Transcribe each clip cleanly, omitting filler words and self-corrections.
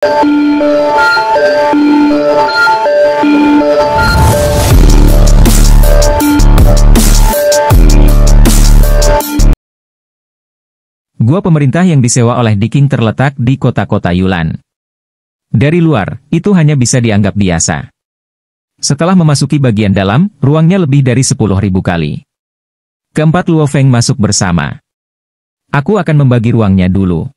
Gua pemerintah yang disewa oleh Diking terletak di kota-kota Yulan. Dari luar, itu hanya bisa dianggap biasa. Setelah memasuki bagian dalam, ruangnya lebih dari 10.000 kali. Keempat Luo Feng masuk bersama. Aku akan membagi ruangnya dulu.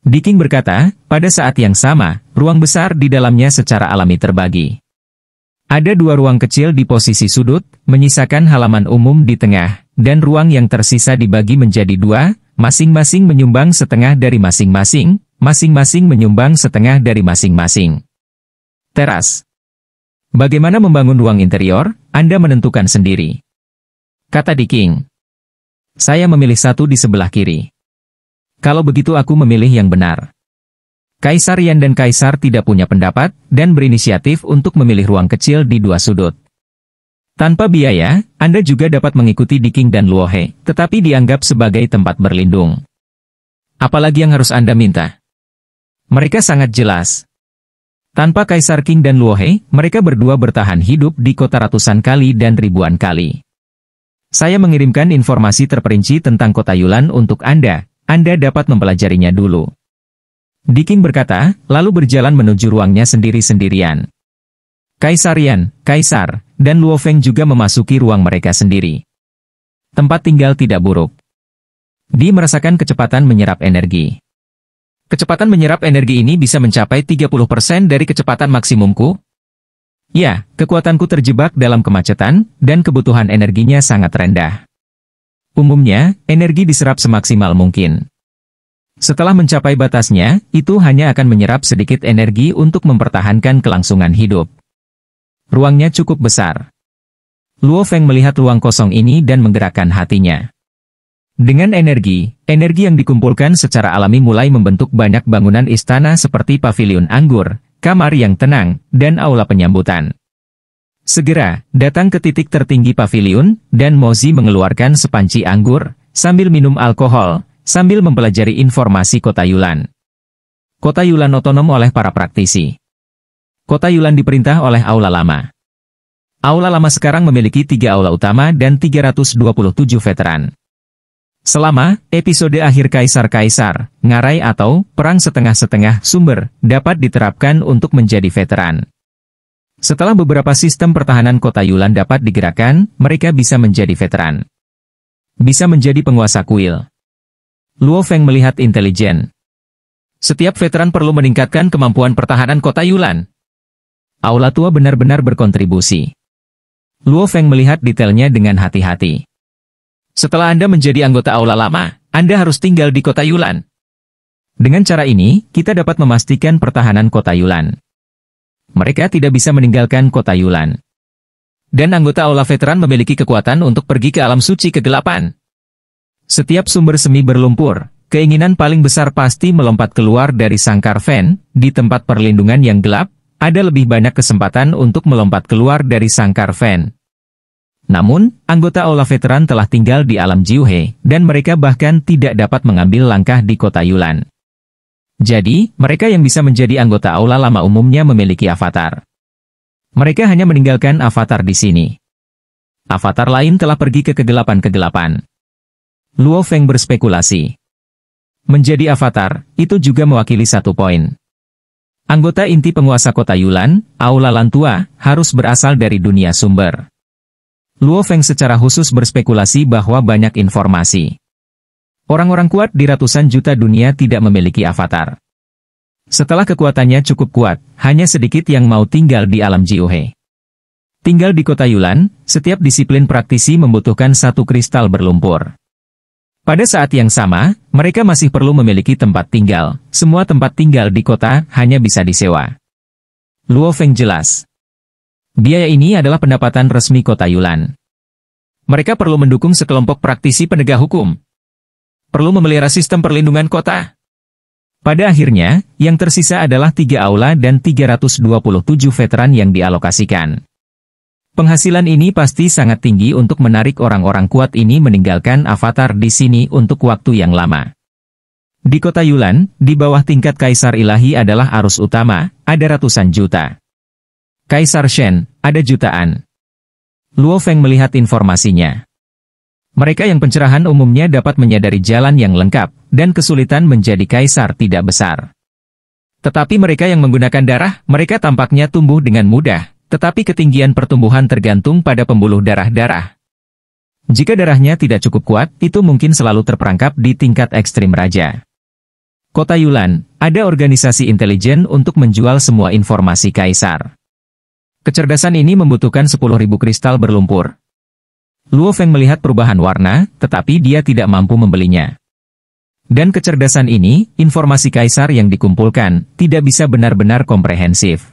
Diking berkata, pada saat yang sama, ruang besar di dalamnya secara alami terbagi. Ada dua ruang kecil di posisi sudut, menyisakan halaman umum di tengah, dan ruang yang tersisa dibagi menjadi dua, masing-masing menyumbang setengah dari masing-masing, masing-masing menyumbang setengah dari masing-masing. Teras. Bagaimana membangun ruang interior, Anda menentukan sendiri. Kata Diking. Saya memilih satu di sebelah kiri. Kalau begitu aku memilih yang benar. Kaisar Yan dan Kaisar tidak punya pendapat, dan berinisiatif untuk memilih ruang kecil di dua sudut. Tanpa biaya, Anda juga dapat mengikuti Diking dan Luo He, tetapi dianggap sebagai tempat berlindung. Apalagi yang harus Anda minta? Mereka sangat jelas. Tanpa Kaisar King dan Luo He, mereka berdua bertahan hidup di kota ratusan kali dan ribuan kali. Saya mengirimkan informasi terperinci tentang kota Yulan untuk Anda dapat mempelajarinya dulu. Diking berkata, lalu berjalan menuju ruangnya sendiri-sendirian. Kaisar Yan, Kaisar, dan Luo Feng juga memasuki ruang mereka sendiri. Tempat tinggal tidak buruk. Dia merasakan kecepatan menyerap energi. Kecepatan menyerap energi ini bisa mencapai 30% dari kecepatan maksimumku? Ya, kekuatanku terjebak dalam kemacetan, dan kebutuhan energinya sangat rendah. Umumnya, energi diserap semaksimal mungkin. Setelah mencapai batasnya, itu hanya akan menyerap sedikit energi untuk mempertahankan kelangsungan hidup. Ruangnya cukup besar. Luo Feng melihat ruang kosong ini dan menggerakkan hatinya. Dengan energi yang dikumpulkan secara alami mulai membentuk banyak bangunan istana seperti pavilion anggur, kamar yang tenang, dan aula penyambutan. Segera, datang ke titik tertinggi pavilion, dan Mozi mengeluarkan sepanci anggur, sambil minum alkohol, sambil mempelajari informasi kota Yulan. Kota Yulan otonom oleh para praktisi. Kota Yulan diperintah oleh Aula Lama. Aula Lama sekarang memiliki 3 aula utama dan 327 veteran. Selama episode akhir Kaisar-Kaisar, ngarai atau perang setengah-setengah sumber dapat diterapkan untuk menjadi veteran. Setelah beberapa sistem pertahanan kota Yulan dapat digerakkan, mereka bisa menjadi veteran. Bisa menjadi penguasa kuil. Luo Feng melihat intelijen. Setiap veteran perlu meningkatkan kemampuan pertahanan kota Yulan. Aula tua benar-benar berkontribusi. Luo Feng melihat detailnya dengan hati-hati. Setelah Anda menjadi anggota Aula Lama, Anda harus tinggal di kota Yulan. Dengan cara ini, kita dapat memastikan pertahanan kota Yulan. Mereka tidak bisa meninggalkan kota Yulan. Dan anggota Aula Veteran memiliki kekuatan untuk pergi ke alam suci kegelapan. Setiap sumber semi berlumpur, keinginan paling besar pasti melompat keluar dari sangkar Fen, di tempat perlindungan yang gelap, ada lebih banyak kesempatan untuk melompat keluar dari sangkar Fen. Namun, anggota Aula Veteran telah tinggal di alam Jiuhe, dan mereka bahkan tidak dapat mengambil langkah di kota Yulan. Jadi, mereka yang bisa menjadi anggota Aula Lama umumnya memiliki avatar. Mereka hanya meninggalkan avatar di sini. Avatar lain telah pergi ke kegelapan-kegelapan. Luo Feng berspekulasi. Menjadi avatar, itu juga mewakili satu poin. Anggota inti penguasa kota Yulan, Aula Lantua, harus berasal dari dunia sumber. Luo Feng secara khusus berspekulasi bahwa banyak informasi. Orang-orang kuat di ratusan juta dunia tidak memiliki avatar. Setelah kekuatannya cukup kuat, hanya sedikit yang mau tinggal di alam Jiuhe. Tinggal di kota Yulan, setiap disiplin praktisi membutuhkan satu kristal berlumpur. Pada saat yang sama, mereka masih perlu memiliki tempat tinggal. Semua tempat tinggal di kota hanya bisa disewa. Luo Feng jelas. Biaya ini adalah pendapatan resmi kota Yulan. Mereka perlu mendukung sekelompok praktisi penegak hukum. Perlu memelihara sistem perlindungan kota. Pada akhirnya, yang tersisa adalah 3 aula dan 327 veteran yang dialokasikan. Penghasilan ini pasti sangat tinggi untuk menarik orang-orang kuat ini meninggalkan avatar di sini untuk waktu yang lama. Di kota Yulan, di bawah tingkat Kaisar Ilahi adalah arus utama, ada ratusan juta. Kaisar Shen, ada jutaan. Luo Feng melihat informasinya. Mereka yang pencerahan umumnya dapat menyadari jalan yang lengkap, dan kesulitan menjadi kaisar tidak besar. Tetapi mereka yang menggunakan darah, mereka tampaknya tumbuh dengan mudah, tetapi ketinggian pertumbuhan tergantung pada pembuluh darah-darah. Jika darahnya tidak cukup kuat, itu mungkin selalu terperangkap di tingkat ekstrim raja. Kota Yulan, ada organisasi intelijen untuk menjual semua informasi kaisar. Kecerdasan ini membutuhkan 10.000 kristal berlumpur. Luo Feng melihat perubahan warna, tetapi dia tidak mampu membelinya. Dan kecerdasan ini, informasi kaisar yang dikumpulkan, tidak bisa benar-benar komprehensif.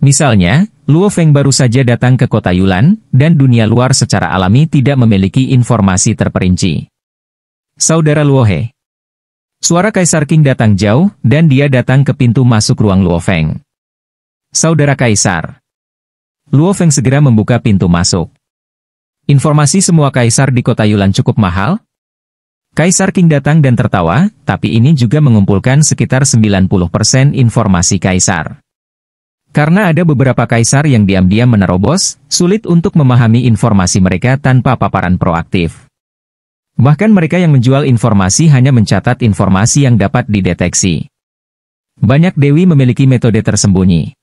Misalnya, Luo Feng baru saja datang ke kota Yulan, dan dunia luar secara alami tidak memiliki informasi terperinci. Saudara Luo He. Suara Kaisar Qing datang jauh, dan dia datang ke pintu masuk ruang Luo Feng. Saudara Kaisar. Luo Feng segera membuka pintu masuk. Informasi semua kaisar di kota Yulan cukup mahal? Kaisar Qing datang dan tertawa, tapi ini juga mengumpulkan sekitar 90% informasi kaisar. Karena ada beberapa kaisar yang diam-diam menerobos, sulit untuk memahami informasi mereka tanpa paparan proaktif. Bahkan mereka yang menjual informasi hanya mencatat informasi yang dapat dideteksi. Banyak dewi memiliki metode tersembunyi.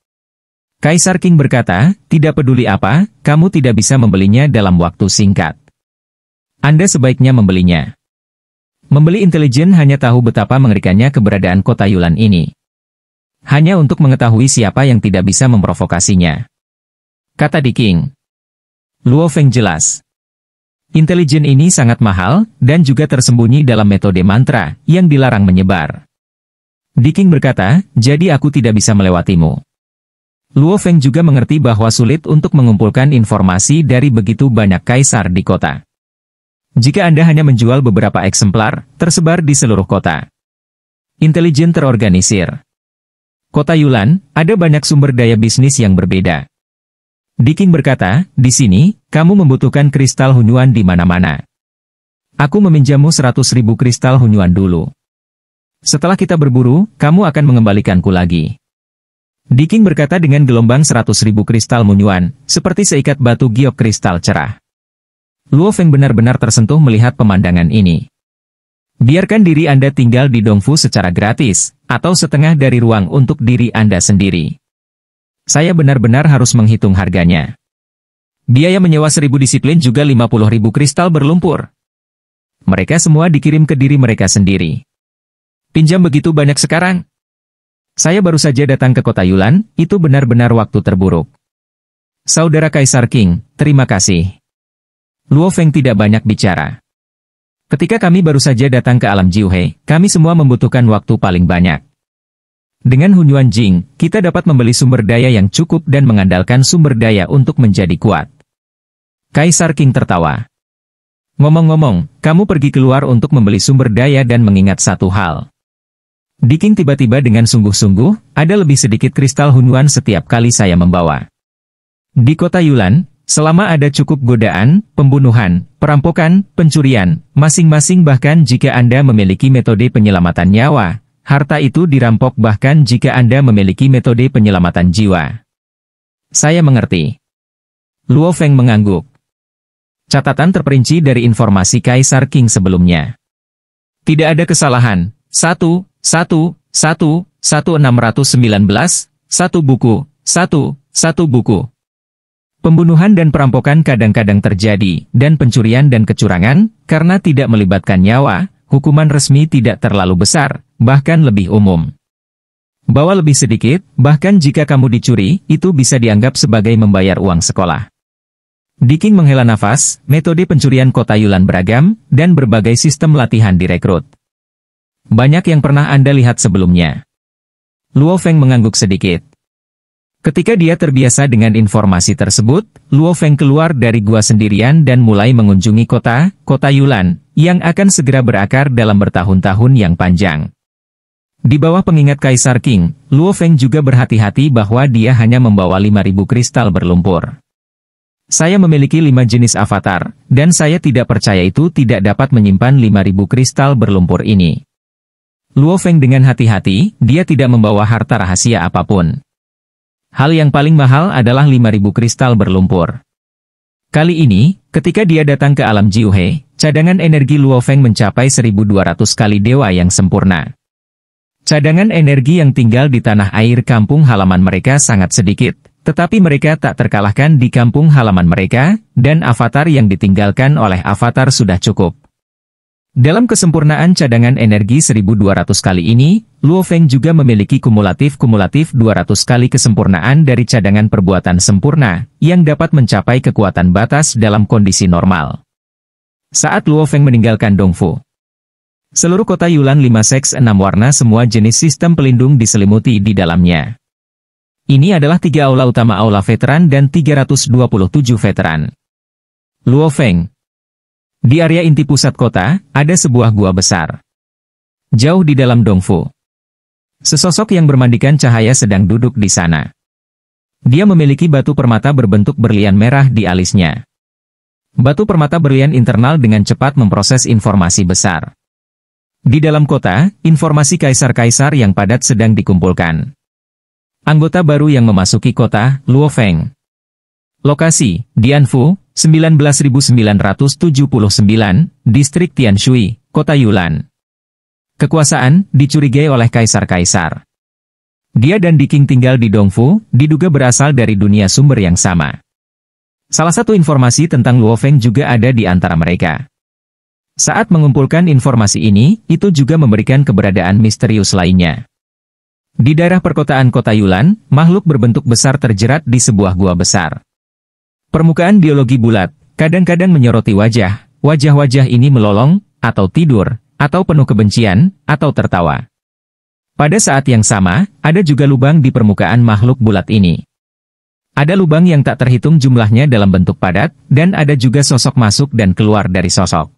Kaisar Qing berkata, tidak peduli apa, kamu tidak bisa membelinya dalam waktu singkat. Anda sebaiknya membelinya. Membeli intelijen hanya tahu betapa mengerikannya keberadaan kota Yulan ini. Hanya untuk mengetahui siapa yang tidak bisa memprovokasinya. Kata Di Qing. Luo Feng jelas. Intelijen ini sangat mahal, dan juga tersembunyi dalam metode mantra, yang dilarang menyebar. Di Qing berkata, jadi aku tidak bisa melewatimu. Luo Feng juga mengerti bahwa sulit untuk mengumpulkan informasi dari begitu banyak kaisar di kota. Jika Anda hanya menjual beberapa eksemplar, tersebar di seluruh kota. Intelijen terorganisir. Kota Yulan, ada banyak sumber daya bisnis yang berbeda. Di Qing berkata, di sini, kamu membutuhkan kristal hunyuan di mana-mana. Aku meminjammu 100.000 kristal hunyuan dulu. Setelah kita berburu, kamu akan mengembalikanku lagi. Di Qing berkata dengan gelombang 100.000 kristal hunyuan, seperti seikat batu giok kristal cerah. Luo Feng benar-benar tersentuh melihat pemandangan ini. Biarkan diri Anda tinggal di Dongfu secara gratis, atau setengah dari ruang untuk diri Anda sendiri. Saya benar-benar harus menghitung harganya. Biaya menyewa 1.000 disiplin juga 50.000 kristal berlumpur. Mereka semua dikirim ke diri mereka sendiri. Pinjam begitu banyak sekarang? Saya baru saja datang ke kota Yulan, itu benar-benar waktu terburuk. Saudara Kaisar Qing, terima kasih. Luo Feng tidak banyak bicara. Ketika kami baru saja datang ke alam Jiuhe, kami semua membutuhkan waktu paling banyak. Dengan Hunyuan Jing, kita dapat membeli sumber daya yang cukup dan mengandalkan sumber daya untuk menjadi kuat. Kaisar Qing tertawa. Ngomong-ngomong, kamu pergi keluar untuk membeli sumber daya dan mengingat satu hal. Di Qing tiba-tiba dengan sungguh-sungguh, ada lebih sedikit kristal Hunyuan setiap kali saya membawa. Di kota Yulan, selama ada cukup godaan, pembunuhan, perampokan, pencurian, masing-masing bahkan jika Anda memiliki metode penyelamatan nyawa, harta itu dirampok bahkan jika Anda memiliki metode penyelamatan jiwa. Saya mengerti. Luo Feng mengangguk. Catatan terperinci dari informasi Kaisar Qing sebelumnya. Tidak ada kesalahan. 619, 1 buku, 1 buku. Pembunuhan dan perampokan kadang-kadang terjadi, dan pencurian dan kecurangan, karena tidak melibatkan nyawa, hukuman resmi tidak terlalu besar, bahkan lebih umum. Bawa lebih sedikit, bahkan jika kamu dicuri, itu bisa dianggap sebagai membayar uang sekolah. Di Qing menghela nafas, metode pencurian kota Yulan beragam, dan berbagai sistem latihan direkrut. Banyak yang pernah Anda lihat sebelumnya. Luo Feng mengangguk sedikit. Ketika dia terbiasa dengan informasi tersebut, Luo Feng keluar dari gua sendirian dan mulai mengunjungi kota Yulan, yang akan segera berakar dalam bertahun-tahun yang panjang. Di bawah pengingat Kaisar Qing, Luo Feng juga berhati-hati bahwa dia hanya membawa 5.000 kristal berlumpur. Saya memiliki 5 jenis avatar, dan saya tidak percaya itu tidak dapat menyimpan 5.000 kristal berlumpur ini. Luo Feng dengan hati-hati, dia tidak membawa harta rahasia apapun. Hal yang paling mahal adalah 5.000 kristal berlumpur. Kali ini, ketika dia datang ke alam Jiuhe, cadangan energi Luo Feng mencapai 1.200 kali dewa yang sempurna. Cadangan energi yang tinggal di tanah air kampung halaman mereka sangat sedikit, tetapi mereka tak terkalahkan di kampung halaman mereka, dan avatar yang ditinggalkan oleh avatar sudah cukup. Dalam kesempurnaan cadangan energi 1.200 kali ini, Luo Feng juga memiliki kumulatif 200 kali kesempurnaan dari cadangan perbuatan sempurna, yang dapat mencapai kekuatan batas dalam kondisi normal. Saat Luo Feng meninggalkan Dongfu, seluruh kota Yulan 5/6 warna semua jenis sistem pelindung diselimuti di dalamnya. Ini adalah 3 aula utama aula veteran dan 327 veteran. Luo Feng. Di area inti pusat kota, ada sebuah gua besar. Jauh di dalam Dongfu, sesosok yang bermandikan cahaya sedang duduk di sana. Dia memiliki batu permata berbentuk berlian merah di alisnya. Batu permata berlian internal dengan cepat memproses informasi besar. Di dalam kota, informasi kaisar-kaisar yang padat sedang dikumpulkan. Anggota baru yang memasuki kota, Luo Feng. Lokasi, Dianfu, 19.979, Distrik Tianshui, Kota Yulan. Kekuasaan, dicurigai oleh kaisar-kaisar. Dia dan Diking tinggal di Dongfu, diduga berasal dari dunia sumber yang sama. Salah satu informasi tentang Luo Feng juga ada di antara mereka. Saat mengumpulkan informasi ini, itu juga memberikan keberadaan misterius lainnya. Di daerah perkotaan Kota Yulan, makhluk berbentuk besar terjerat di sebuah gua besar. Permukaan biologi bulat, kadang-kadang menyoroti wajah-wajah ini melolong, atau tidur, atau penuh kebencian, atau tertawa. Pada saat yang sama, ada juga lubang di permukaan makhluk bulat ini. Ada lubang yang tak terhitung jumlahnya dalam bentuk padat, dan ada juga sosok masuk dan keluar dari sosok.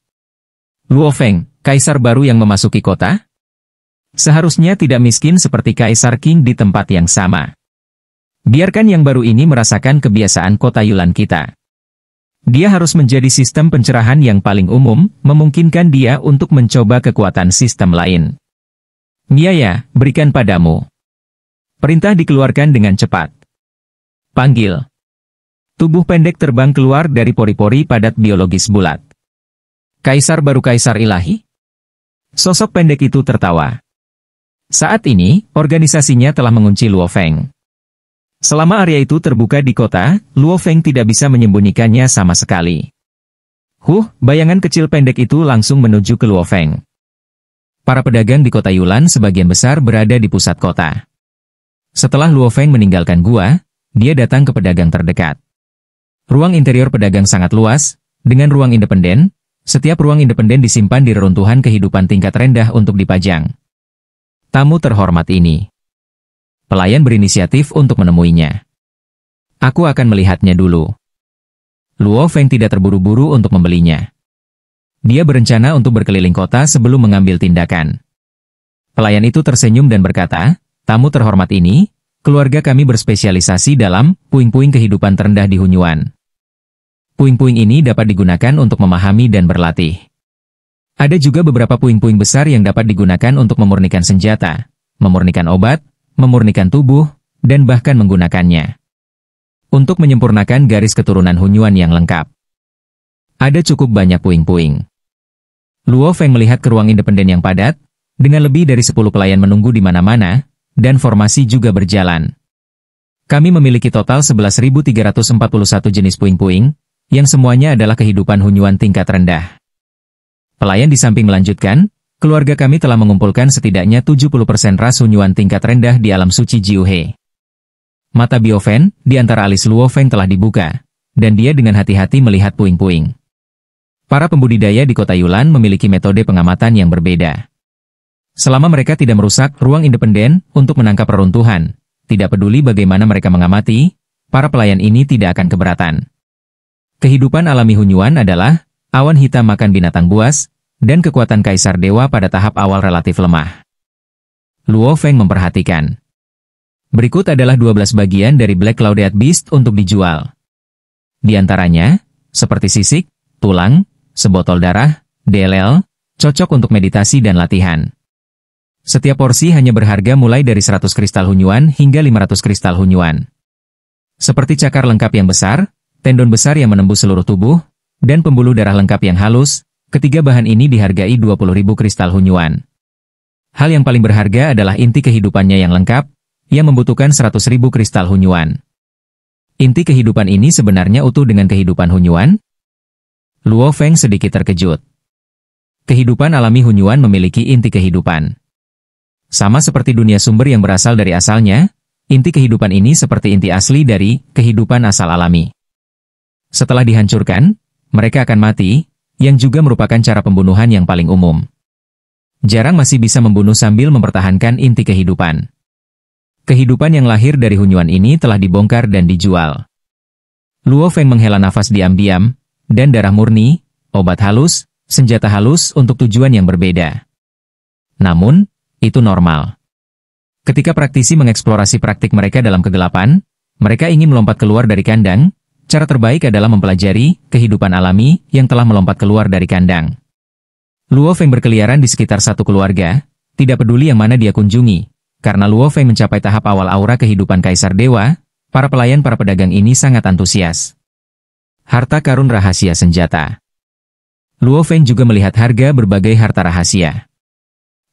Luo Feng, kaisar baru yang memasuki kota? Seharusnya tidak miskin seperti Kaisar Qing di tempat yang sama. Biarkan yang baru ini merasakan kebiasaan kota Yulan kita. Dia harus menjadi sistem pencerahan yang paling umum, memungkinkan dia untuk mencoba kekuatan sistem lain. Miaya, berikan padamu. Perintah dikeluarkan dengan cepat. Panggil. Tubuh pendek terbang keluar dari pori-pori padat biologis bulat. Kaisar baru kaisar ilahi? Sosok pendek itu tertawa. Saat ini, organisasinya telah mengunci Luo Feng. Selama area itu terbuka di kota, Luo Feng tidak bisa menyembunyikannya sama sekali. Bayangan kecil pendek itu langsung menuju ke Luo Feng. Para pedagang di kota Yulan sebagian besar berada di pusat kota. Setelah Luo Feng meninggalkan gua, dia datang ke pedagang terdekat. Ruang interior pedagang sangat luas, dengan ruang independen. Setiap ruang independen disimpan di reruntuhan kehidupan tingkat rendah untuk dipajang. Tamu terhormat ini. Pelayan berinisiatif untuk menemuinya. Aku akan melihatnya dulu. Luo Feng tidak terburu-buru untuk membelinya. Dia berencana untuk berkeliling kota sebelum mengambil tindakan. Pelayan itu tersenyum dan berkata, tamu terhormat ini, keluarga kami berspesialisasi dalam puing-puing kehidupan terendah di Hunyuan. Puing-puing ini dapat digunakan untuk memahami dan berlatih. Ada juga beberapa puing-puing besar yang dapat digunakan untuk memurnikan senjata, memurnikan obat, memurnikan tubuh, dan bahkan menggunakannya untuk menyempurnakan garis keturunan Hunyuan yang lengkap. Ada cukup banyak puing-puing. Luo Feng melihat ke ruang independen yang padat, dengan lebih dari 10 pelayan menunggu di mana-mana, dan formasi juga berjalan. Kami memiliki total 11.341 jenis puing-puing, yang semuanya adalah kehidupan Hunyuan tingkat rendah. Pelayan di samping melanjutkan, keluarga kami telah mengumpulkan setidaknya 70% ras Hunyuan tingkat rendah di alam suci Jiuhe. Mata Biofen, di antara alis Luo Feng telah dibuka, dan dia dengan hati-hati melihat puing-puing. Para pembudidaya di kota Yulan memiliki metode pengamatan yang berbeda. Selama mereka tidak merusak ruang independen untuk menangkap reruntuhan, tidak peduli bagaimana mereka mengamati, para pelayan ini tidak akan keberatan. Kehidupan alami Hunyuan adalah awan hitam makan binatang buas, dan kekuatan kaisar dewa pada tahap awal relatif lemah. Luo Feng memperhatikan. Berikut adalah 12 bagian dari Black Clouded Beast untuk dijual. Di antaranya, seperti sisik, tulang, sebotol darah, DLL, cocok untuk meditasi dan latihan. Setiap porsi hanya berharga mulai dari 100 kristal hunyuan hingga 500 kristal hunyuan. Seperti cakar lengkap yang besar, tendon besar yang menembus seluruh tubuh, dan pembuluh darah lengkap yang halus, ketiga bahan ini dihargai 20.000 kristal hunyuan. Hal yang paling berharga adalah inti kehidupannya yang lengkap, yang membutuhkan 100.000 kristal hunyuan. Inti kehidupan ini sebenarnya utuh dengan kehidupan hunyuan? Luo Feng sedikit terkejut. Kehidupan alami hunyuan memiliki inti kehidupan. Sama seperti dunia sumber yang berasal dari asalnya, inti kehidupan ini seperti inti asli dari kehidupan asal alami. Setelah dihancurkan, mereka akan mati, yang juga merupakan cara pembunuhan yang paling umum. Jarang masih bisa membunuh sambil mempertahankan inti kehidupan. Kehidupan yang lahir dari hunyuan ini telah dibongkar dan dijual. Luo Feng menghela nafas diam-diam, dan darah murni, obat halus, senjata halus untuk tujuan yang berbeda. Namun, itu normal. Ketika praktisi mengeksplorasi praktik mereka dalam kegelapan, mereka ingin melompat keluar dari kandang, cara terbaik adalah mempelajari kehidupan alami yang telah melompat keluar dari kandang. Luo Feng berkeliaran di sekitar satu keluarga, tidak peduli yang mana dia kunjungi, karena Luo Feng mencapai tahap awal aura kehidupan Kaisar Dewa, para pedagang ini sangat antusias. Harta karun rahasia senjata. Luo Feng juga melihat harga berbagai harta rahasia.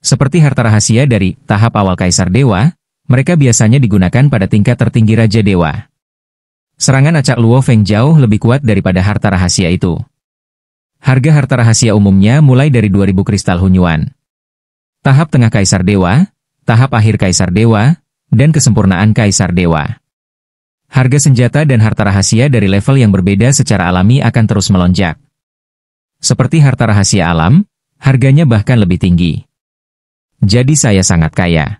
Seperti harta rahasia dari tahap awal Kaisar Dewa, mereka biasanya digunakan pada tingkat tertinggi Raja Dewa. Serangan acak Luo Feng jauh lebih kuat daripada harta rahasia itu. Harga harta rahasia umumnya mulai dari 2.000 kristal hunyuan. Tahap tengah Kaisar Dewa, tahap akhir Kaisar Dewa, dan kesempurnaan Kaisar Dewa. Harga senjata dan harta rahasia dari level yang berbeda secara alami akan terus melonjak. Seperti harta rahasia alam, harganya bahkan lebih tinggi. Jadi saya sangat kaya.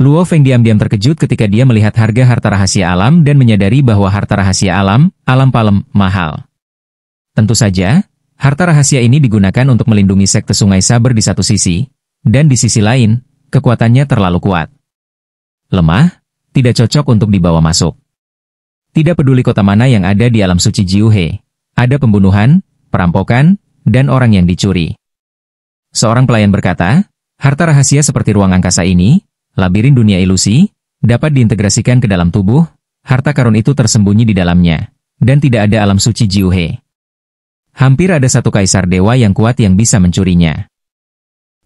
Luo Feng diam-diam terkejut ketika dia melihat harga harta rahasia alam dan menyadari bahwa harta rahasia alam palem, mahal. Tentu saja, harta rahasia ini digunakan untuk melindungi sekte Sungai Saber di satu sisi, dan di sisi lain, kekuatannya terlalu kuat. Lemah, tidak cocok untuk dibawa masuk. Tidak peduli kota mana yang ada di alam suci Jiuhe, ada pembunuhan, perampokan, dan orang yang dicuri. Seorang pelayan berkata, harta rahasia seperti ruang angkasa ini, labirin dunia ilusi, dapat diintegrasikan ke dalam tubuh, harta karun itu tersembunyi di dalamnya, dan tidak ada alam suci Jiuhe. Hampir ada satu kaisar dewa yang kuat yang bisa mencurinya.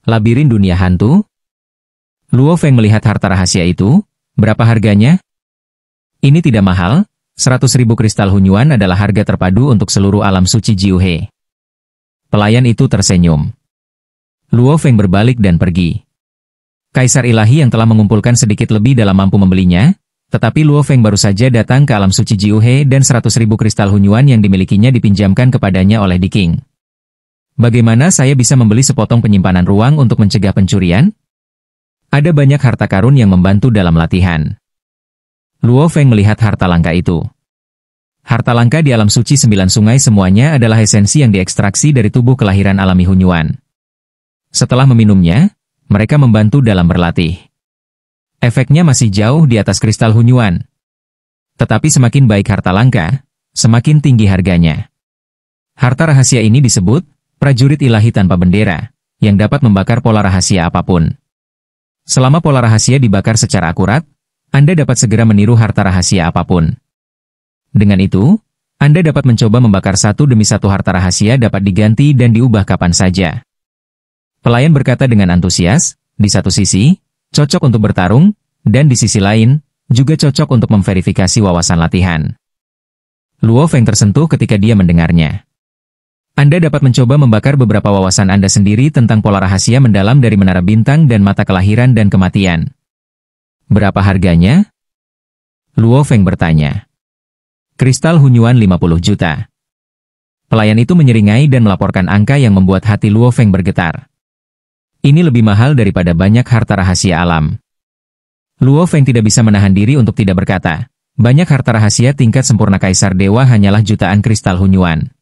Labirin dunia hantu? Luo Feng melihat harta rahasia itu, berapa harganya? Ini tidak mahal, 100.000 kristal hunyuan adalah harga terpadu untuk seluruh alam suci Jiuhe. Pelayan itu tersenyum. Luo Feng berbalik dan pergi. Kaisar ilahi yang telah mengumpulkan sedikit lebih dalam mampu membelinya, tetapi Luo Feng baru saja datang ke alam suci Jiuhe dan 100.000 kristal hunyuan yang dimilikinya dipinjamkan kepadanya oleh Di King. Bagaimana saya bisa membeli sepotong penyimpanan ruang untuk mencegah pencurian? Ada banyak harta karun yang membantu dalam latihan. Luo Feng melihat harta langka itu. Harta langka di alam suci 9 sungai semuanya adalah esensi yang diekstraksi dari tubuh kelahiran alami hunyuan. Setelah meminumnya, mereka membantu dalam berlatih. Efeknya masih jauh di atas kristal hunyuan. Tetapi semakin baik harta langka, semakin tinggi harganya. Harta rahasia ini disebut prajurit ilahi tanpa bendera, yang dapat membakar pola rahasia apapun. Selama pola rahasia dibakar secara akurat, Anda dapat segera meniru harta rahasia apapun. Dengan itu, Anda dapat mencoba membakar satu demi satu harta rahasia dapat diganti dan diubah kapan saja. Pelayan berkata dengan antusias, di satu sisi, cocok untuk bertarung, dan di sisi lain, juga cocok untuk memverifikasi wawasan latihan. Luo Feng tersentuh ketika dia mendengarnya. Anda dapat mencoba membakar beberapa wawasan Anda sendiri tentang pola rahasia mendalam dari menara bintang dan mata kelahiran dan kematian. Berapa harganya? Luo Feng bertanya. Kristal hunyuan 50 juta. Pelayan itu menyeringai dan melaporkan angka yang membuat hati Luo Feng bergetar. Ini lebih mahal daripada banyak harta rahasia alam. Luo Feng tidak bisa menahan diri untuk tidak berkata, banyak harta rahasia tingkat sempurna Kaisar Dewa hanyalah jutaan kristal hunyuan.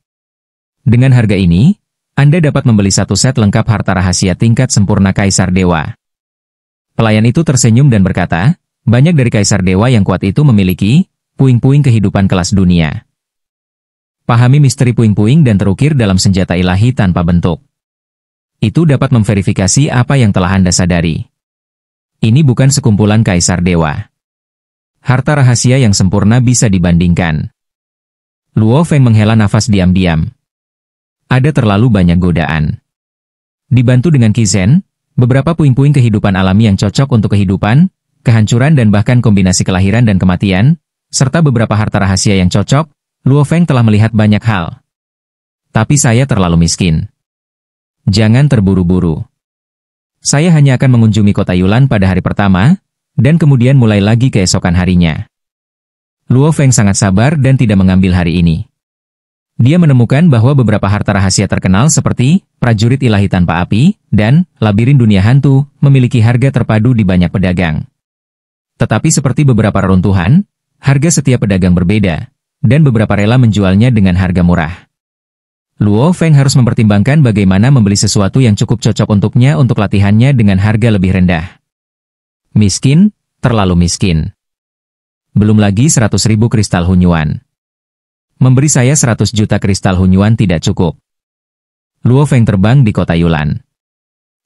Dengan harga ini, Anda dapat membeli satu set lengkap harta rahasia tingkat sempurna Kaisar Dewa. Pelayan itu tersenyum dan berkata, banyak dari Kaisar Dewa yang kuat itu memiliki puing-puing kehidupan kelas dunia. Pahami misteri puing-puing dan terukir dalam senjata ilahi tanpa bentuk. Itu dapat memverifikasi apa yang telah Anda sadari. Ini bukan sekumpulan kaisar dewa. Harta rahasia yang sempurna bisa dibandingkan. Luo Feng menghela nafas diam-diam. Ada terlalu banyak godaan. Dibantu dengan Kizen, beberapa puing-puing kehidupan alami yang cocok untuk kehidupan, kehancuran dan bahkan kombinasi kelahiran dan kematian, serta beberapa harta rahasia yang cocok, Luo Feng telah melihat banyak hal. Tapi saya terlalu miskin. Jangan terburu-buru. Saya hanya akan mengunjungi kota Yulan pada hari pertama, dan kemudian mulai lagi keesokan harinya. Luo Feng sangat sabar dan tidak mengambil hari ini. Dia menemukan bahwa beberapa harta rahasia terkenal seperti prajurit ilahi tanpa api dan labirin dunia hantu memiliki harga terpadu di banyak pedagang. Tetapi seperti beberapa reruntuhan, harga setiap pedagang berbeda, dan beberapa rela menjualnya dengan harga murah. Luo Feng harus mempertimbangkan bagaimana membeli sesuatu yang cukup cocok untuknya untuk latihannya dengan harga lebih rendah. Miskin, terlalu miskin. Belum lagi 100.000 kristal Hunyuan. Memberi saya 100 juta kristal Hunyuan tidak cukup. Luo Feng terbang di kota Yulan.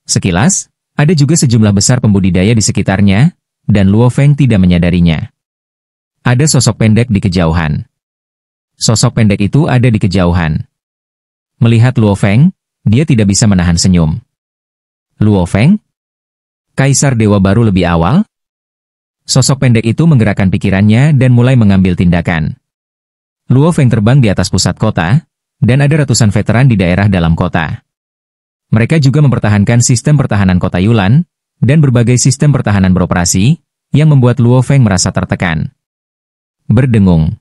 Sekilas, ada juga sejumlah besar pembudidaya di sekitarnya, dan Luo Feng tidak menyadarinya. Ada sosok pendek di kejauhan. Sosok pendek itu ada di kejauhan. Melihat Luo Feng, dia tidak bisa menahan senyum. Luo Feng? Kaisar Dewa baru lebih awal? Sosok pendek itu menggerakkan pikirannya dan mulai mengambil tindakan. Luo Feng terbang di atas pusat kota, dan ada ratusan veteran di daerah dalam kota. Mereka juga mempertahankan sistem pertahanan kota Yulan, dan berbagai sistem pertahanan beroperasi, yang membuat Luo Feng merasa tertekan. Berdengung.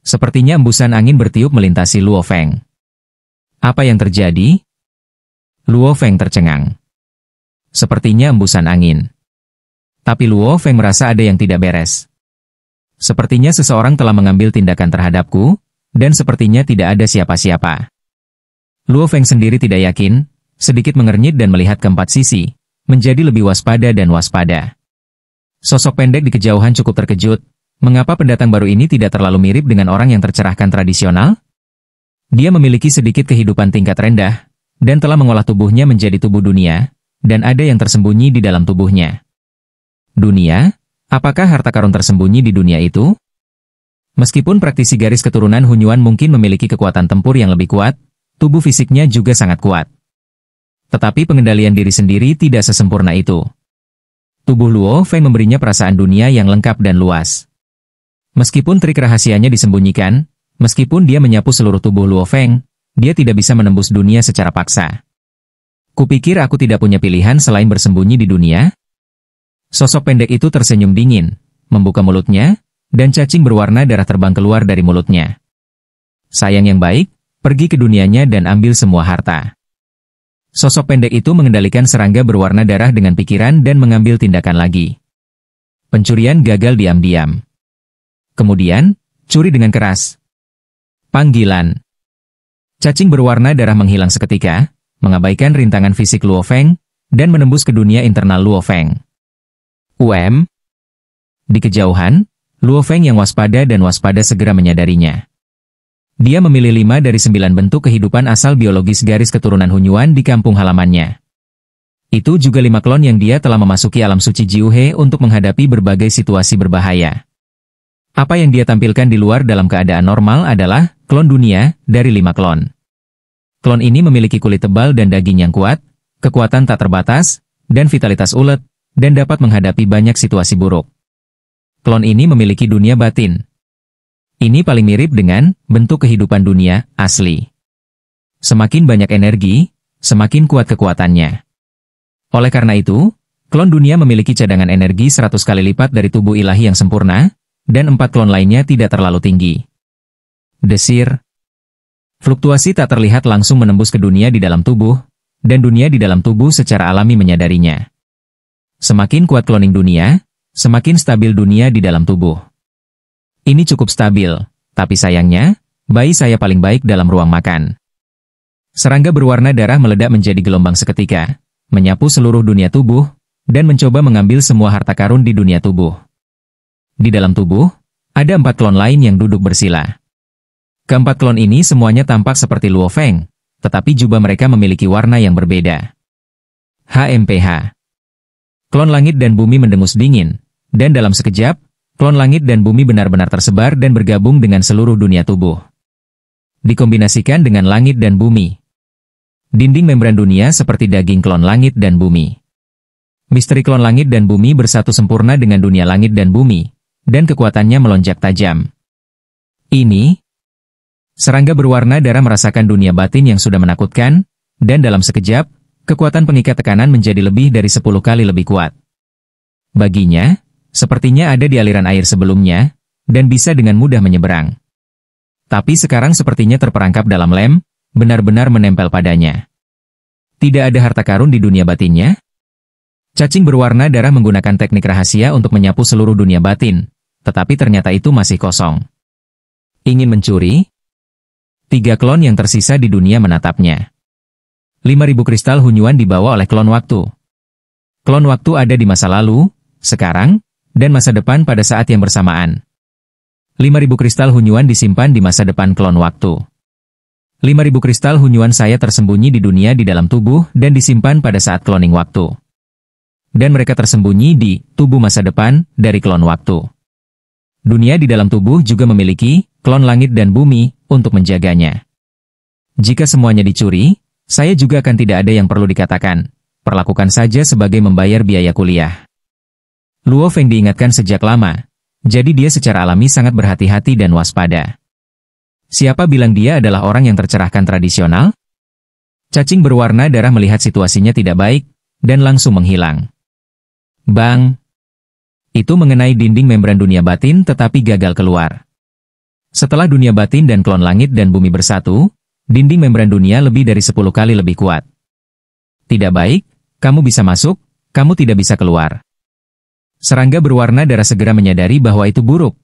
Sepertinya embusan angin bertiup melintasi Luo Feng. Apa yang terjadi? Luo Feng tercengang. Sepertinya embusan angin. Tapi Luo Feng merasa ada yang tidak beres. Sepertinya seseorang telah mengambil tindakan terhadapku, dan sepertinya tidak ada siapa-siapa. Luo Feng sendiri tidak yakin, sedikit mengernyit dan melihat keempat sisi, menjadi lebih waspada dan waspada. Sosok pendek di kejauhan cukup terkejut, mengapa pendatang baru ini tidak terlalu mirip dengan orang yang tercerahkan tradisional? Dia memiliki sedikit kehidupan tingkat rendah, dan telah mengolah tubuhnya menjadi tubuh dunia, dan ada yang tersembunyi di dalam tubuhnya. Dunia? Apakah harta karun tersembunyi di dunia itu? Meskipun praktisi garis keturunan Hunyuan mungkin memiliki kekuatan tempur yang lebih kuat, tubuh fisiknya juga sangat kuat. Tetapi pengendalian diri sendiri tidak sesempurna itu. Tubuh Luo Feng memberinya perasaan dunia yang lengkap dan luas. Meskipun trik rahasianya disembunyikan, meskipun dia menyapu seluruh tubuh Luo Feng, dia tidak bisa menembus dunia secara paksa. Kupikir aku tidak punya pilihan selain bersembunyi di dunia? Sosok pendek itu tersenyum dingin, membuka mulutnya, dan cacing berwarna darah terbang keluar dari mulutnya. Sayang yang baik, pergi ke dunianya dan ambil semua harta. Sosok pendek itu mengendalikan serangga berwarna darah dengan pikiran dan mengambil tindakan lagi. Pencurian gagal diam-diam. Kemudian, curi dengan keras. Panggilan. Cacing berwarna darah menghilang seketika, mengabaikan rintangan fisik Luo Feng, dan menembus ke dunia internal Luo Feng. Di kejauhan, Luo Feng yang waspada dan waspada segera menyadarinya. Dia memilih 5 dari 9 bentuk kehidupan asal biologis garis keturunan Hunyuan di kampung halamannya. Itu juga 5 klon yang dia telah memasuki alam suci Jiuhe untuk menghadapi berbagai situasi berbahaya. Apa yang dia tampilkan di luar dalam keadaan normal adalah klon dunia dari 5 klon. Klon ini memiliki kulit tebal dan daging yang kuat, kekuatan tak terbatas, dan vitalitas ulet, dan dapat menghadapi banyak situasi buruk. Klon ini memiliki dunia batin. Ini paling mirip dengan bentuk kehidupan dunia asli. Semakin banyak energi, semakin kuat kekuatannya. Oleh karena itu, klon dunia memiliki cadangan energi 100 kali lipat dari tubuh ilahi yang sempurna, dan 4 klon lainnya tidak terlalu tinggi. Desir. Fluktuasi tak terlihat langsung menembus ke dunia di dalam tubuh, dan dunia di dalam tubuh secara alami menyadarinya. Semakin kuat cloning dunia, semakin stabil dunia di dalam tubuh. Ini cukup stabil, tapi sayangnya, bayi saya paling baik dalam ruang makan. Serangga berwarna darah meledak menjadi gelombang seketika, menyapu seluruh dunia tubuh, dan mencoba mengambil semua harta karun di dunia tubuh. Di dalam tubuh, ada 4 klon lain yang duduk bersila. Keempat klon ini semuanya tampak seperti Luo Feng, tetapi jubah mereka memiliki warna yang berbeda. HMPH. Klon langit dan bumi mendengus dingin, dan dalam sekejap, klon langit dan bumi benar-benar tersebar dan bergabung dengan seluruh dunia tubuh. Dikombinasikan dengan langit dan bumi. Dinding membran dunia seperti daging klon langit dan bumi. Misteri klon langit dan bumi bersatu sempurna dengan dunia langit dan bumi, dan kekuatannya melonjak tajam. Ini, serangga berwarna darah merasakan dunia batin yang sudah menakutkan, dan dalam sekejap, kekuatan pengikat tekanan menjadi lebih dari 10 kali lebih kuat. Baginya, sepertinya ada di aliran air sebelumnya, dan bisa dengan mudah menyeberang. Tapi sekarang sepertinya terperangkap dalam lem, benar-benar menempel padanya. Tidak ada harta karun di dunia batinnya? Cacing berwarna darah menggunakan teknik rahasia untuk menyapu seluruh dunia batin, tetapi ternyata itu masih kosong. Ingin mencuri? 3 klon yang tersisa di dunia menatapnya. 5.000 kristal hunyuan dibawa oleh klon waktu. Klon waktu ada di masa lalu, sekarang, dan masa depan pada saat yang bersamaan. 5.000 kristal hunyuan disimpan di masa depan klon waktu. 5.000 kristal hunyuan saya tersembunyi di dunia di dalam tubuh dan disimpan pada saat cloning waktu. Dan mereka tersembunyi di tubuh masa depan dari klon waktu. Dunia di dalam tubuh juga memiliki klon langit dan bumi untuk menjaganya. Jika semuanya dicuri, saya juga akan tidak ada yang perlu dikatakan. Perlakukan saja sebagai membayar biaya kuliah. Luo Feng diingatkan sejak lama, jadi dia secara alami sangat berhati-hati dan waspada. Siapa bilang dia adalah orang yang tercerahkan tradisional? Cacing berwarna darah melihat situasinya tidak baik, dan langsung menghilang. Bang! Itu mengenai dinding membran dunia batin tetapi gagal keluar. Setelah dunia batin dan klon langit dan bumi bersatu, dinding membran dunia lebih dari 10 kali lebih kuat. Tidak baik, kamu bisa masuk, kamu tidak bisa keluar. Serangga berwarna darah segera menyadari bahwa itu buruk,